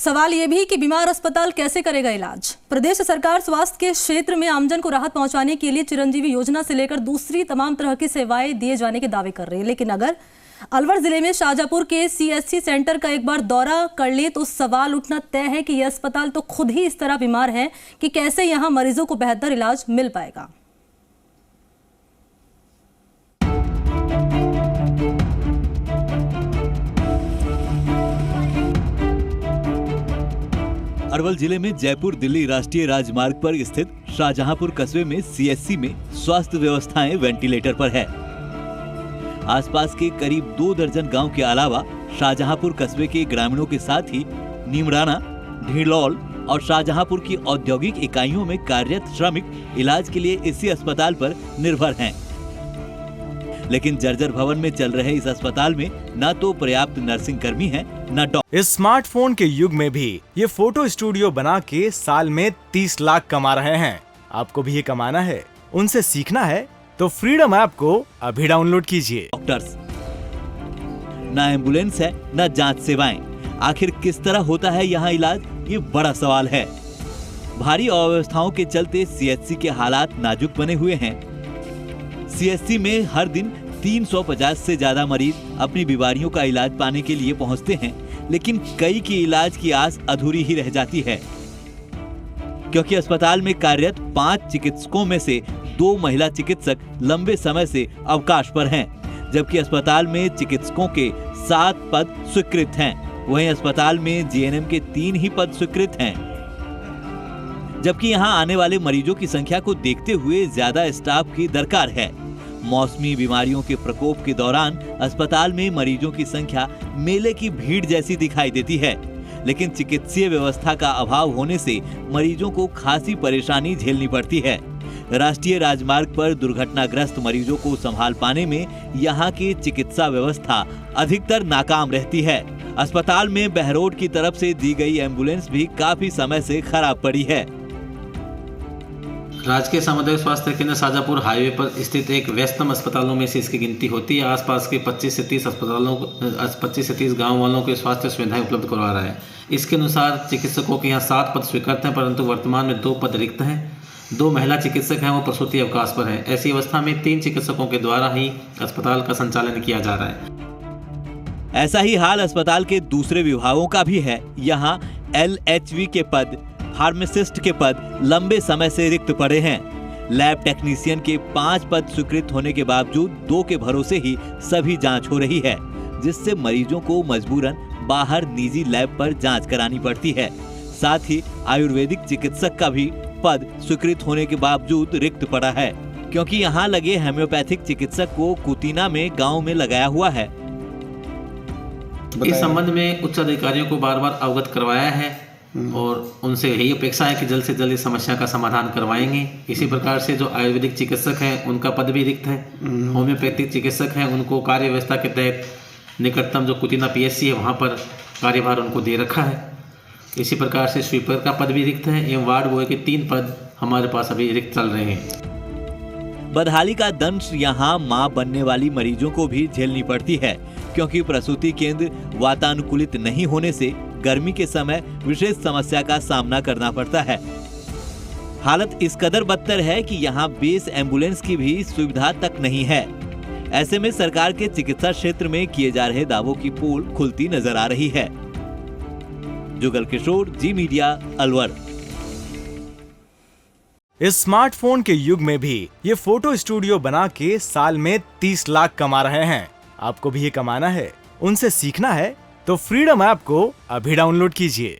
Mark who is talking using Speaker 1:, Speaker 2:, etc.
Speaker 1: सवाल ये भी कि बीमार अस्पताल कैसे करेगा इलाज। प्रदेश सरकार स्वास्थ्य के क्षेत्र में आमजन को राहत पहुंचाने के लिए चिरंजीवी योजना से लेकर दूसरी तमाम तरह की सेवाएं दिए जाने के दावे कर रही है, लेकिन अगर अलवर जिले में शाहजहांपुर के सीएचसी सेंटर का एक बार दौरा कर ले तो सवाल उठना तय है कि यह अस्पताल तो खुद ही इस तरह बीमार है कि कैसे यहां मरीजों को बेहतर इलाज मिल पाएगा।
Speaker 2: अरवल जिले में जयपुर दिल्ली राष्ट्रीय राजमार्ग पर स्थित शाहजहांपुर कस्बे में सीएचसी में स्वास्थ्य व्यवस्थाएं वेंटिलेटर पर है। आसपास के करीब 2 दर्जन गांव के अलावा शाहजहांपुर कस्बे के ग्रामीणों के साथ ही नीमराना, ढिलौल और शाहजहांपुर की औद्योगिक इकाइयों में कार्यरत श्रमिक इलाज के लिए इसी अस्पताल पर निर्भर हैं। लेकिन जर्जर भवन में चल रहे इस अस्पताल में न तो पर्याप्त नर्सिंग कर्मी हैं, न डॉक्टर।
Speaker 3: इस स्मार्टफोन के युग में भी ये फोटो स्टूडियो बना के साल में 30 लाख कमा रहे हैं। आपको भी ये कमाना है, उनसे सीखना है तो फ्रीडम ऐप को अभी डाउनलोड कीजिए।
Speaker 2: डॉक्टर्स, न एम्बुलेंस है, न जांच सेवाएं। आखिर किस तरह होता है यहाँ इलाज, ये बड़ा सवाल है। भारी अव्यवस्थाओं के चलते सीएचसी के हालात नाजुक बने हुए हैं। सीएचसी में हर दिन 350 से ज्यादा मरीज अपनी बीमारियों का इलाज पाने के लिए पहुंचते हैं, लेकिन कई की इलाज की आस अधूरी ही रह जाती है, क्योंकि अस्पताल में कार्यरत 5 चिकित्सकों में से 2 महिला चिकित्सक लंबे समय से अवकाश पर हैं, जबकि अस्पताल में चिकित्सकों के 7 पद स्वीकृत हैं। वहीं अस्पताल में जीएनएम के 3 ही पद स्वीकृत हैं, जबकि यहां आने वाले मरीजों की संख्या को देखते हुए ज्यादा स्टाफ की दरकार है। मौसमी बीमारियों के प्रकोप के दौरान अस्पताल में मरीजों की संख्या मेले की भीड़ जैसी दिखाई देती है, लेकिन चिकित्सीय व्यवस्था का अभाव होने से मरीजों को खासी परेशानी झेलनी पड़ती है। राष्ट्रीय राजमार्ग पर दुर्घटनाग्रस्त मरीजों को संभाल पाने में यहाँ की चिकित्सा व्यवस्था अधिकतर नाकाम रहती है। अस्पताल में बहरोड की तरफ से दी गई एम्बुलेंस भी काफी समय से खराब पड़ी है।
Speaker 4: राजकीय सामुदायिक स्वास्थ्य केंद्र शाहजहांपुर हाईवे पर स्थित एक व्यस्तम अस्पतालों में से इसकी गिनती होती है। आसपास के 25 से 30 गांव वालों के स्वास्थ्य सुविधाएं उपलब्ध करवा रहा है। इसके अनुसार चिकित्सकों के यहाँ 7 पद स्वीकृत हैं, परंतु वर्तमान में 2 पद रिक्त हैं। 2 महिला चिकित्सक हैं, वो प्रसूति अवकाश पर हैं। ऐसी अवस्था में 3 चिकित्सकों के द्वारा ही अस्पताल का संचालन किया जा रहा है।
Speaker 2: ऐसा ही हाल अस्पताल के दूसरे विभागों का भी है। यहाँ LHV के पद, फार्मासिस्ट के पद लंबे समय से रिक्त पड़े हैं। लैब टेक्नीशियन के 5 पद स्वीकृत होने के बावजूद 2 के भरोसे ही सभी जांच हो रही है, जिससे मरीजों को मजबूरन बाहर निजी लैब पर जांच करानी पड़ती है। साथ ही आयुर्वेदिक चिकित्सक का भी पद स्वीकृत होने के बावजूद रिक्त पड़ा है, क्योंकि यहाँ लगे होम्योपैथिक चिकित्सक को कुतीना में गाँव में लगाया हुआ है।
Speaker 4: इस संबंध में उच्च अधिकारियों को बार बार अवगत करवाया है और उनसे यही अपेक्षा है कि जल्द से जल्द इस समस्या का समाधान करवाएंगे। इसी प्रकार से जो आयुर्वेदिक चिकित्सक हैं उनका पद भी रिक्त है। होम्योपैथिक चिकित्सक हैं, उनको कार्य व्यवस्था के तहत निकटतम जो कुतीना PSC है वहाँ पर कार्यभार उनको दे रखा है। इसी प्रकार से स्वीपर का पद भी रिक्त है एवं वार्ड बॉय के 3 पद हमारे पास अभी रिक्त चल रहे हैं।
Speaker 2: बदहाली का दंश यहाँ मां बनने वाली मरीजों को भी झेलनी पड़ती है, क्योंकि प्रसूति केंद्र वातानुकूलित नहीं होने से गर्मी के समय विशेष समस्या का सामना करना पड़ता है। हालत इस कदर बदतर है कि यहाँ बेस एम्बुलेंस की भी सुविधा तक नहीं है। ऐसे में सरकार के चिकित्सा क्षेत्र में किए जा रहे दावों की पोल खुलती नजर आ रही है। जुगल किशोर, जी मीडिया, अलवर।
Speaker 3: इस स्मार्टफोन के युग में भी ये फोटो स्टूडियो बना के साल में 30 लाख कमा रहे हैं। आपको भी ये कमाना है, उनसे सीखना है तो फ्रीडम ऐप को अभी डाउनलोड कीजिए।